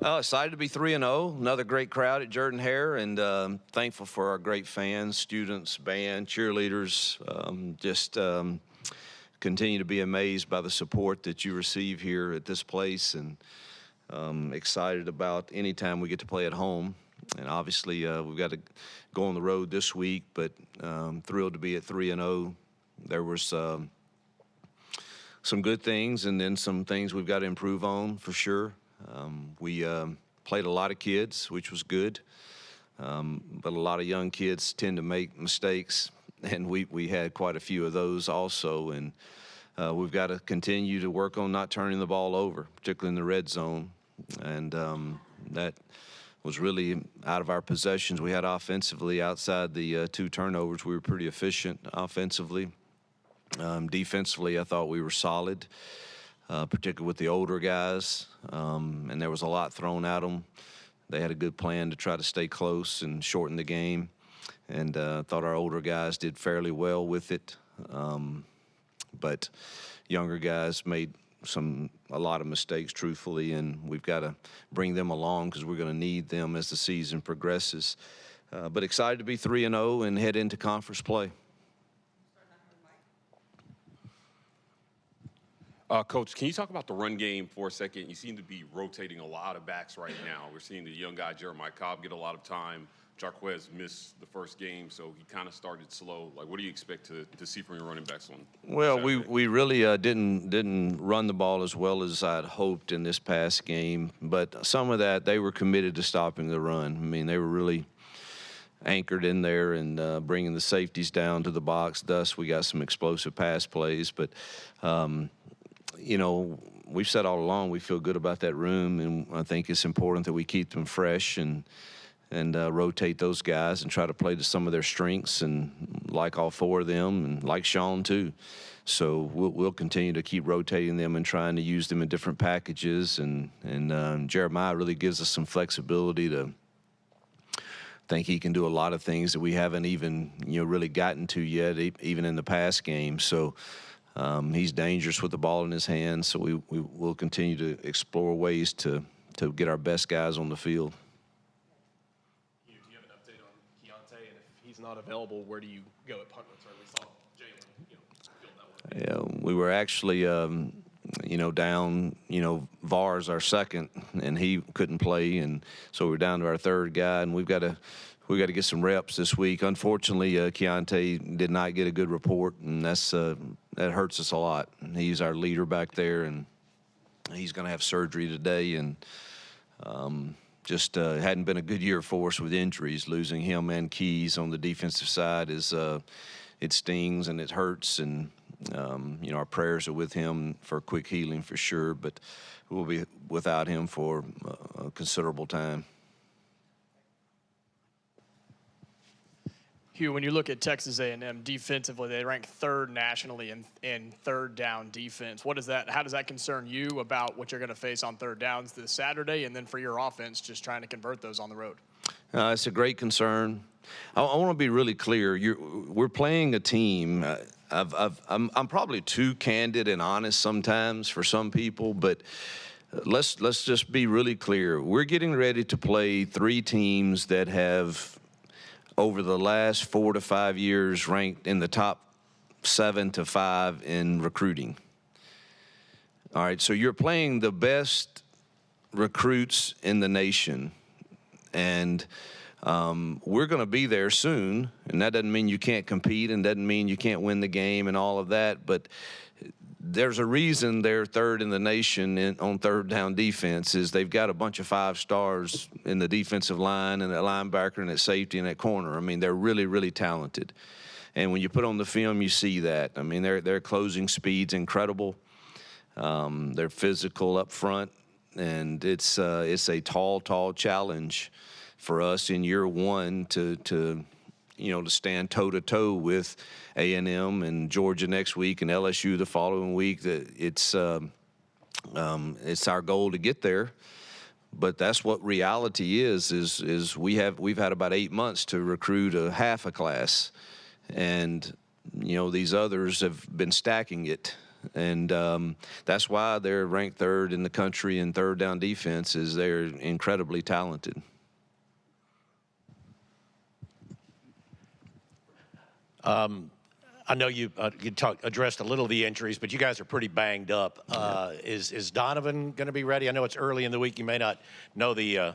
Excited to be 3-0. Another great crowd at Jordan-Hare, and thankful for our great fans, students, band, cheerleaders. Continue to be amazed by the support that you receive here at this place, and excited about any time we get to play at home. And obviously, we've got to go on the road this week, but thrilled to be at 3-0. There was some good things, and then some things we've got to improve on for sure. We played a lot of kids, which was good, but a lot of young kids tend to make mistakes, and we had quite a few of those also. And we've got to continue to work on not turning the ball over, particularly in the red zone. And that was really out of our possessions. We had offensively, outside the 2 turnovers, we were pretty efficient offensively. Defensively, I thought we were solid. Particularly with the older guys, and there was a lot thrown at them. They had a good plan to try to stay close and shorten the game, and thought our older guys did fairly well with it. But younger guys made a lot of mistakes, truthfully, and we've got to bring them along because we're going to need them as the season progresses. But excited to be 3-0 and head into conference play. Coach, can you talk about the run game for a second? You seem to be rotating a lot of backs right now. We're seeing the young guy, Jeremiah Cobb, get a lot of time. Jarquez missed the first game, so he kind of started slow. Like, what do you expect to see from your running backs on Well, we really didn't run the ball as well as I'd hoped in this past game, but some of that, they were committed to stopping the run. I mean, they were really anchored in there and bringing the safeties down to the box. Thus, we got some explosive pass plays, but you know, we've said all along we feel good about that room, and I think it's important that we keep them fresh and rotate those guys and try to play to some of their strengths, and like all 4 of them, and like Sean too. So we'll continue to keep rotating them and trying to use them in different packages, and Jeremiah really gives us some flexibility to think he can do a lot of things that we haven't even really gotten to yet, even in the past game. So he's dangerous with the ball in his hands, so we will continue to explore ways to get our best guys on the field. Hugh, do you have an update on Keontae? And if he's not available, where do you go at punt return? We saw Jalen field that one. Yeah, we were actually down, Var's our second, and he couldn't play, and so we're down to our 3rd guy, and we've got to get some reps this week. Unfortunately, Keontae did not get a good report, and that hurts us a lot. He's our leader back there, and he's going to have surgery today, and hadn't been a good year for us with injuries. Losing him and Keys on the defensive side it stings and it hurts, and our prayers are with him for quick healing for sure, but we'll be without him for a considerable time. Hugh, when you look at Texas A&M defensively, they rank 3rd nationally in 3rd down defense. How does that concern you about what you're going to face on 3rd downs this Saturday, and then for your offense, just trying to convert those on the road? It's a great concern. I want to be really clear. We're playing a team. I'm probably too candid and honest sometimes for some people, but let's just be really clear. We're getting ready to play 3 teams that have, over the last 4 to 5 years, ranked in the top 7 to 5 in recruiting. All right, so you're playing the best recruits in the nation, and we're going to be there soon, and that doesn't mean you can't compete and doesn't mean you can't win the game and all of that, but there's a reason they're 3rd in the nation on 3rd down defense. Is they've got a bunch of 5 stars in the defensive line and at linebacker and at safety and at corner. I mean, they're really, really talented. And when you put on the film, you see that. I mean, their closing speed's incredible. They're physical up front, and it's a tall challenge for us in year 1 to stand toe-to-toe with A&M and Georgia next week and LSU the following week. It's our goal to get there, but that's what reality is we've had about 8 months to recruit a half a class, and these others have been stacking it. And that's why they're ranked third in the country in third down defense, is they're incredibly talented. I know you addressed a little of the injuries, but you guys are pretty banged up. Is Donovan going to be ready? I know it's early in the week. You may not know the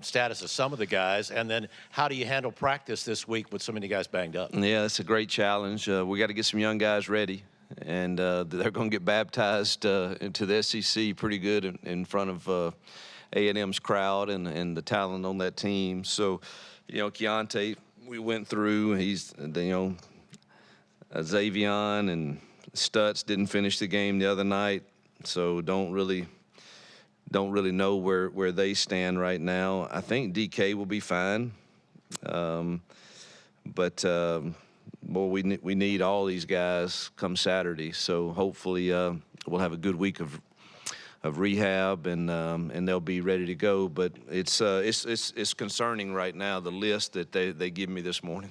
status of some of the guys. And then how do you handle practice this week with so many guys banged up? Yeah, that's a great challenge. We got to get some young guys ready, and they're going to get baptized into the SEC pretty good in front of A&M's crowd and the talent on that team. So, Keontae, we went through. He's, Xavion and Stutz didn't finish the game the other night, so don't really know where they stand right now. I think DK will be fine, but we need all these guys come Saturday. So hopefully we'll have a good week of rehab and they'll be ready to go. But it's concerning right now, the list that they give me this morning.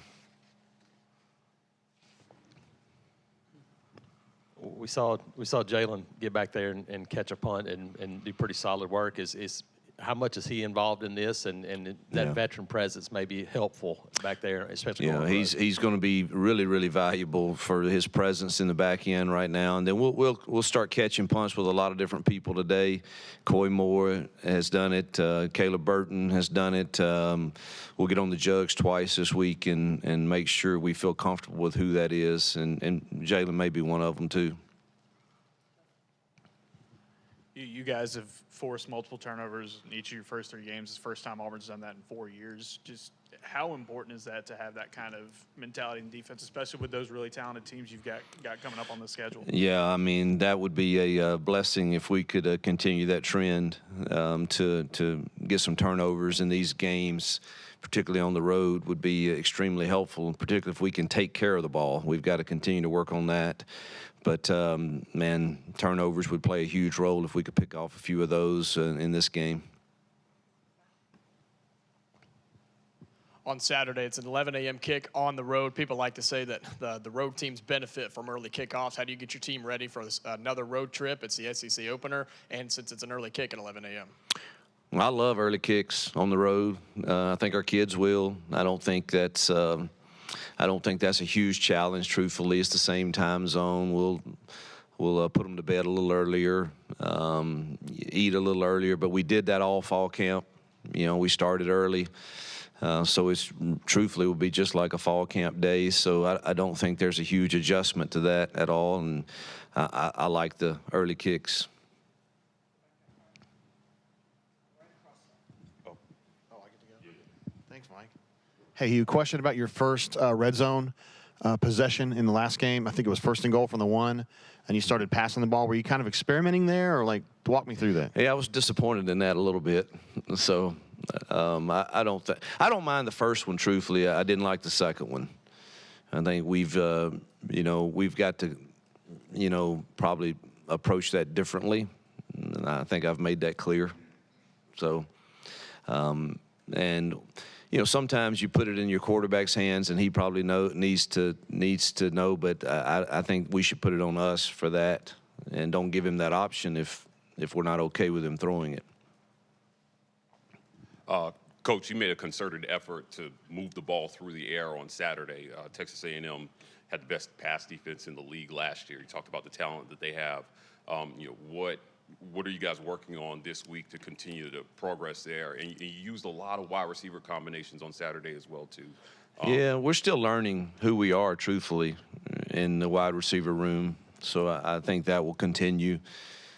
We saw Jalen get back there and catch a punt and do pretty solid work. Is how much is he involved in this, and that veteran presence may be helpful back there, especially. Yeah, he's going to be really valuable for his presence in the back end right now. And then we'll start catching punts with a lot of different people today. Coy Moore has done it. Caleb Burton has done it. We'll get on the jugs twice this week and make sure we feel comfortable with who that is. And Jalen may be one of them too. You guys have forced multiple turnovers in each of your first 3 games. It's the first time Auburn's done that in 4 years. Just how important is that to have that kind of mentality in defense, especially with those really talented teams you've got coming up on the schedule? Yeah, I mean, that would be a blessing if we could continue that trend to get some turnovers in these games, particularly on the road, would be extremely helpful, and particularly if we can take care of the ball. We've got to continue to work on that. But, man, turnovers would play a huge role if we could pick off a few of those in this game. On Saturday, it's an 11 a.m. kick on the road. People like to say that the road teams benefit from early kickoffs. How do you get your team ready for another road trip? It's the SEC opener, and since it's an early kick at 11 a.m. I love early kicks on the road. I think our kids will. I don't think that's a huge challenge. Truthfully, it's the same time zone. We'll put them to bed a little earlier, eat a little earlier. But we did that all fall camp. We started early, so it's truthfully will be just like a fall camp day. So I don't think there's a huge adjustment to that at all. And I like the early kicks. Thanks, Mike. Hey, Hugh, question about your first red zone possession in the last game. I think it was 1st and goal from the 1, and you started passing the ball. Were you kind of experimenting there, or walk me through that? Yeah, I was disappointed in that a little bit. So I don't mind the first one. Truthfully, I didn't like the second one. I think we've got to probably approach that differently, and I think I've made that clear. So sometimes you put it in your quarterback's hands, and he probably needs to know. But I think we should put it on us for that, and don't give him that option if we're not okay with him throwing it. Coach, you made a concerted effort to move the ball through the air on Saturday. Texas A&M had the best pass defense in the league last year. You talked about the talent that they have. What are you guys working on this week to continue to progress there? And you used a lot of wide receiver combinations on Saturday as well, too. Yeah, we're still learning who we are, truthfully, in the wide receiver room. So I think that will continue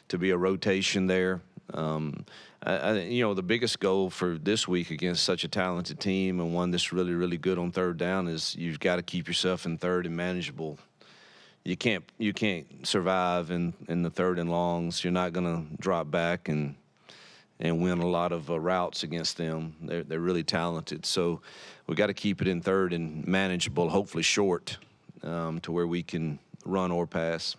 to be a rotation there. The biggest goal for this week against such a talented team and one that's really, really good on third down is you've got to keep yourself in third and manageable. You can't survive in the third and longs. You're not going to drop back and win a lot of routes against them. They're really talented. So we got to keep it in third and manageable, hopefully short, to where we can run or pass.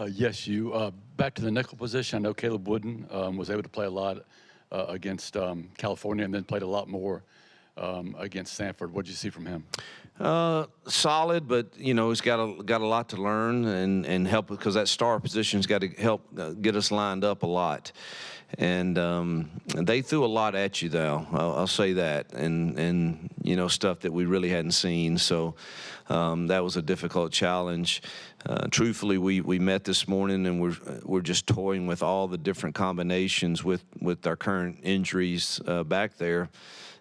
Yes, you. Back to the nickel position. I know Caleb Wooden was able to play a lot against California, and then played a lot more against Stanford. What did you see from him? Solid, but he's got a lot to learn and help, because that star position's got to help get us lined up a lot. And they threw a lot at you, though. I'll say that, and stuff that we really hadn't seen. So that was a difficult challenge. Truthfully, we met this morning, and we're just toying with all the different combinations with our current injuries back there.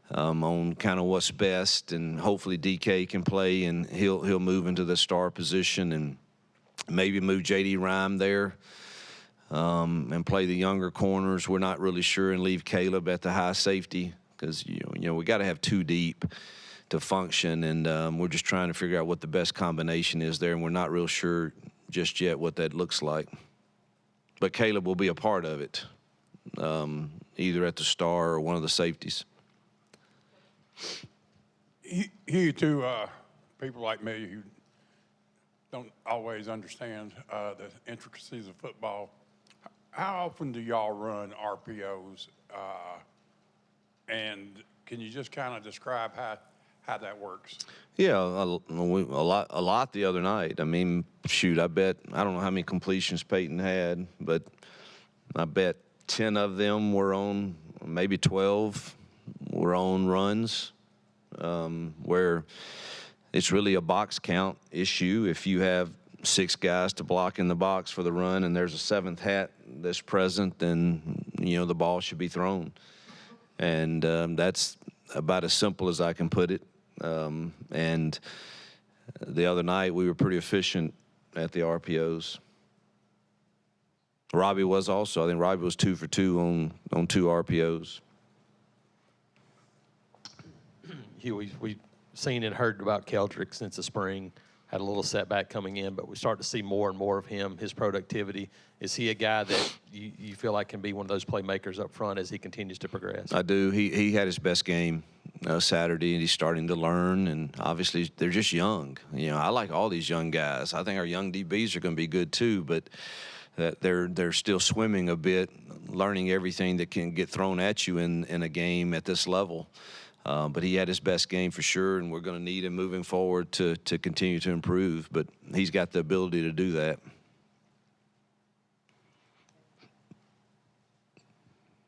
On kind of what's best, and hopefully DK can play, and he'll move into the star position, and maybe move JD Rhyme there and play the younger corners. We're not really sure, and leave Caleb at the high safety, because we got to have two deep to function, and we're just trying to figure out what the best combination is there, and we're not real sure just yet what that looks like. But Caleb will be a part of it, either at the star or one of the safeties. Hugh, to people like me who don't always understand the intricacies of football, how often do y'all run RPOs? And can you just kind of describe how that works? Yeah, a lot the other night. I mean, shoot, I don't know how many completions Peyton had, but I bet 10 of them were on, maybe 12 were on runs, where it's really a box count issue. If you have 6 guys to block in the box for the run, and there's a 7th hat that's present, then the ball should be thrown. And that's about as simple as I can put it. And the other night we were pretty efficient at the RPOs. Robbie was also. I think Robbie was 2 for 2 on 2 RPOs. Hugh, we've seen and heard about Keldrick since the spring. Had a little setback coming in, but we start to see more and more of him, his productivity. Is he a guy that you feel like can be one of those playmakers up front as he continues to progress? I do. He had his best game Saturday, and he's starting to learn, and obviously they're just young. I like all these young guys. I think our young DBs are going to be good too, but that they're still swimming a bit, learning everything that can get thrown at you in a game at this level. But he had his best game for sure, and we're going to need him moving forward to continue to improve. But he's got the ability to do that.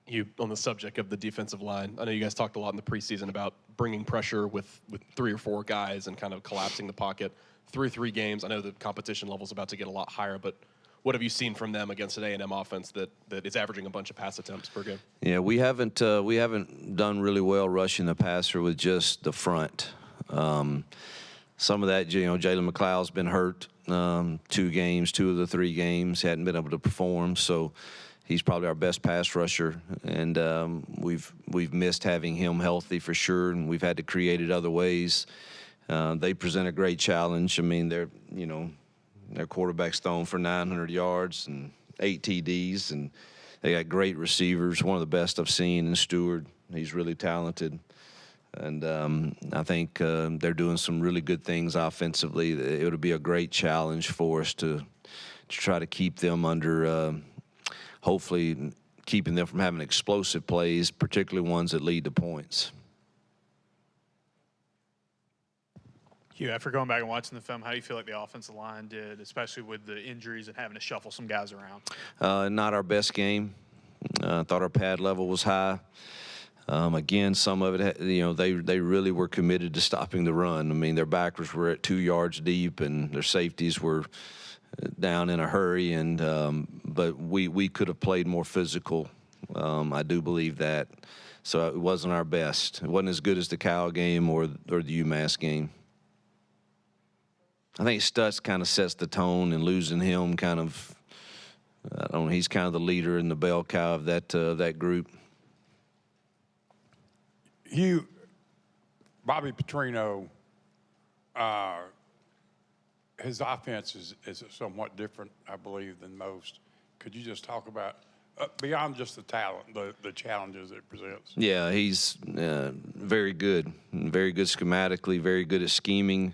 You, on the subject of the defensive line, I know you guys talked a lot in the preseason about bringing pressure with 3 or 4 guys and kind of collapsing the pocket. Through 3 games, I know the competition level's about to get a lot higher, but what have you seen from them against an A&M offense that is averaging a bunch of pass attempts per game? Yeah, we haven't done really well rushing the passer with just the front. Some of that, Jalen McLeod's been hurt 2 of the 3 games, hadn't been able to perform, so he's probably our best pass rusher, and we've missed having him healthy for sure, and we've had to create it other ways. They present a great challenge. I mean, their quarterback's thrown for 900 yards and 8 TDs, and they got great receivers, one of the best I've seen in Stewart. He's really talented. And I think they're doing some really good things offensively. It would be a great challenge for us to try to keep them under, hopefully keeping them from having explosive plays, particularly ones that lead to points. Hugh, after going back and watching the film, how do you feel like the offensive line did, especially with the injuries and having to shuffle some guys around? Not our best game. I thought our pad level was high. Again, some of it, they really were committed to stopping the run. I mean, their backers were at 2 yards deep, and their safeties were down in a hurry. And but we could have played more physical. I do believe that. So it wasn't our best. It wasn't as good as the Cal game or the UMass game. I think Stutz kind of sets the tone, and losing him kind of, I don't know, he's kind of the leader in the bell cow of that group. Hugh, Bobby Petrino, his offense is somewhat different, I believe, than most. Could you just talk about, beyond just the talent, the challenges it presents? Yeah, he's very good schematically, very good at scheming.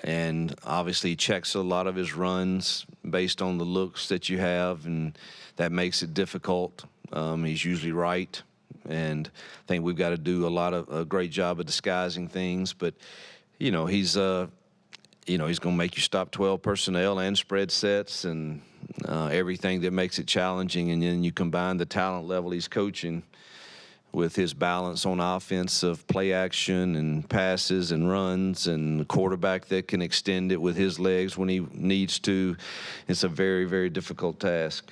And obviously he checks a lot of his runs based on the looks that you have, and that makes it difficult. He's usually right. And I think we've got to do a great job of disguising things. But, he's going to make you stop 12 personnel and spread sets and everything that makes it challenging. And then you combine the talent level he's coaching with his balance on offense of play action and passes and runs and the quarterback that can extend it with his legs when he needs to. It's a very, very difficult task.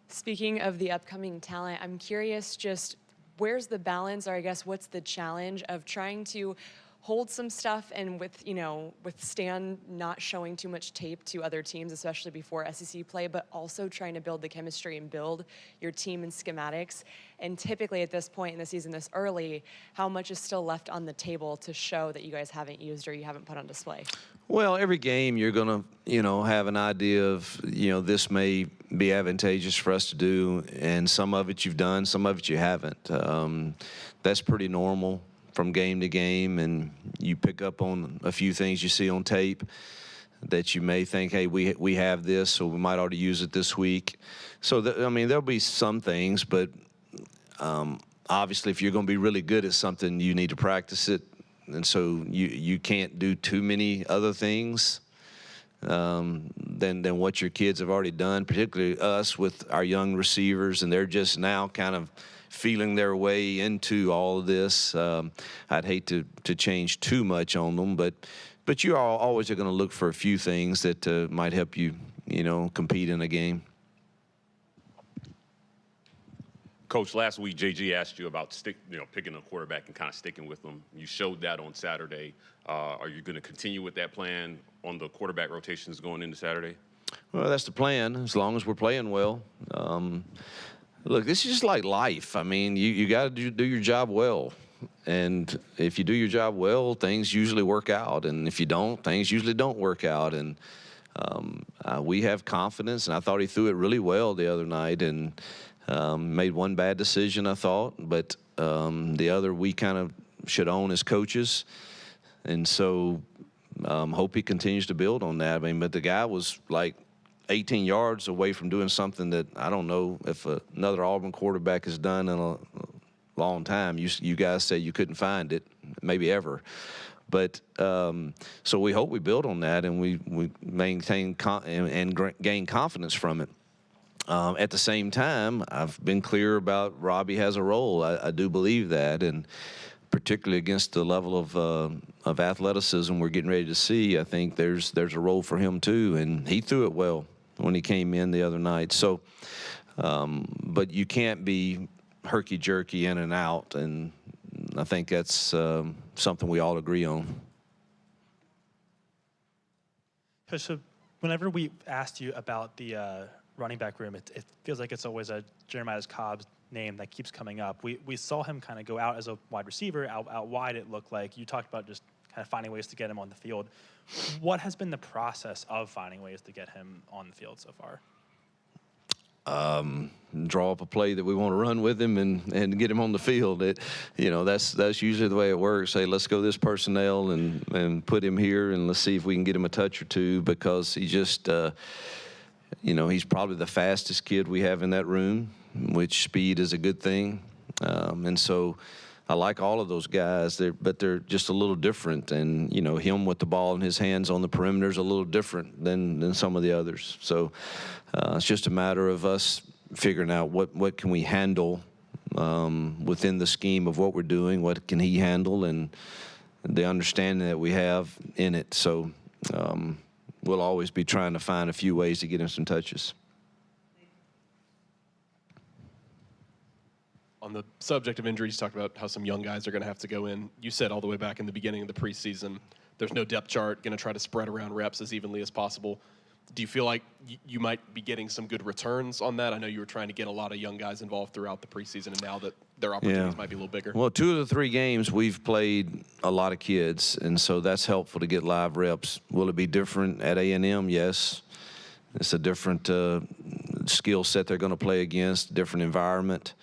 Speaking of the upcoming talent, I'm curious just where's the balance, or I guess what's the challenge of trying to hold some stuff and withstand not showing too much tape to other teams, especially before SEC play, but also trying to build the chemistry and build your team and schematics. And typically at this point in the season, this early, how much is still left on the table to show that you guys haven't used or you haven't put on display? Well, every game you're going to, have an idea of, this may be advantageous for us to do, and some of it you've done, some of it you haven't. That's pretty normal from game to game, and you pick up on a few things you see on tape that you may think, hey, we have this, so we might ought to use it this week. So, there'll be some things, but obviously if you're going to be really good at something, you need to practice it. And so you can't do too many other things than what your kids have already done, particularly us with our young receivers, and they're just now kind of feeling their way into all of this. I'd hate to change too much on them, but you always are going to look for a few things that might help you, compete in a game. Coach, last week JG asked you about picking a quarterback and kind of sticking with them. You showed that on Saturday. Are you going to continue with that plan on the quarterback rotations going into Saturday? Well, that's the plan, as long as we're playing well. Look, this is just like life. You got to do your job well. And if you do your job well, things usually work out. And if you don't, things usually don't work out. And we have confidence, and I thought he threw it really well the other night and made one bad decision, I thought. But the other we kind of should own as coaches. And so hope he continues to build on that. But the guy was like 18 yards away from doing something that I don't know if another Auburn quarterback has done in a long time. You guys say you couldn't find it, maybe ever. But so we hope we build on that and we maintain and gain confidence from it. At the same time, I've been clear about Robbie has a role. I do believe that, and particularly against the level of athleticism we're getting ready to see, I think there's a role for him too, and he threw it well when he came in the other night. So, but you can't be herky-jerky in and out, and I think that's something we all agree on. So whenever we asked you about the running back room, it feels like it's always a Jeremiah Cobb's name that keeps coming up. We saw him kind of go out as a wide receiver, out wide it looked like. You talked about just kind of finding ways to get him on the field. What has been the process of finding ways to get him on the field so far? Draw up a play that we want to run with him and get him on the field. That's usually the way it works. Say, let's go this personnel and put him here, and let's see if we can get him a touch or two, because he just he's probably the fastest kid we have in that room, which speed is a good thing. And so I like all of those guys, but they're just a little different. And, him with the ball in his hands on the perimeter is a little different than some of the others. So it's just a matter of us figuring out what can we handle within the scheme of what we're doing, what can he handle, and the understanding that we have in it. So we'll always be trying to find a few ways to get him some touches. On the subject of injuries, you talked about how some young guys are going to have to go in. You said all the way back in the beginning of the preseason, there's no depth chart, going to try to spread around reps as evenly as possible. Do you feel like you might be getting some good returns on that? I know you were trying to get a lot of young guys involved throughout the preseason, and now that their opportunities might be a little bigger. Well, 2 of the 3 games we've played a lot of kids, and so that's helpful to get live reps. Will it be different at A&M? Yes. It's a different skill set they're going to play against, different environment.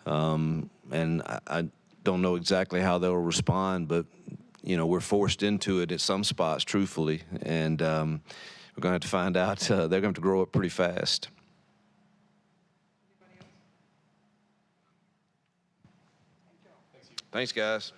And I don't know exactly how they'll respond, but, we're forced into it at some spots, truthfully. And we're going to have to find out. They're going to have to grow up pretty fast. Thanks, guys.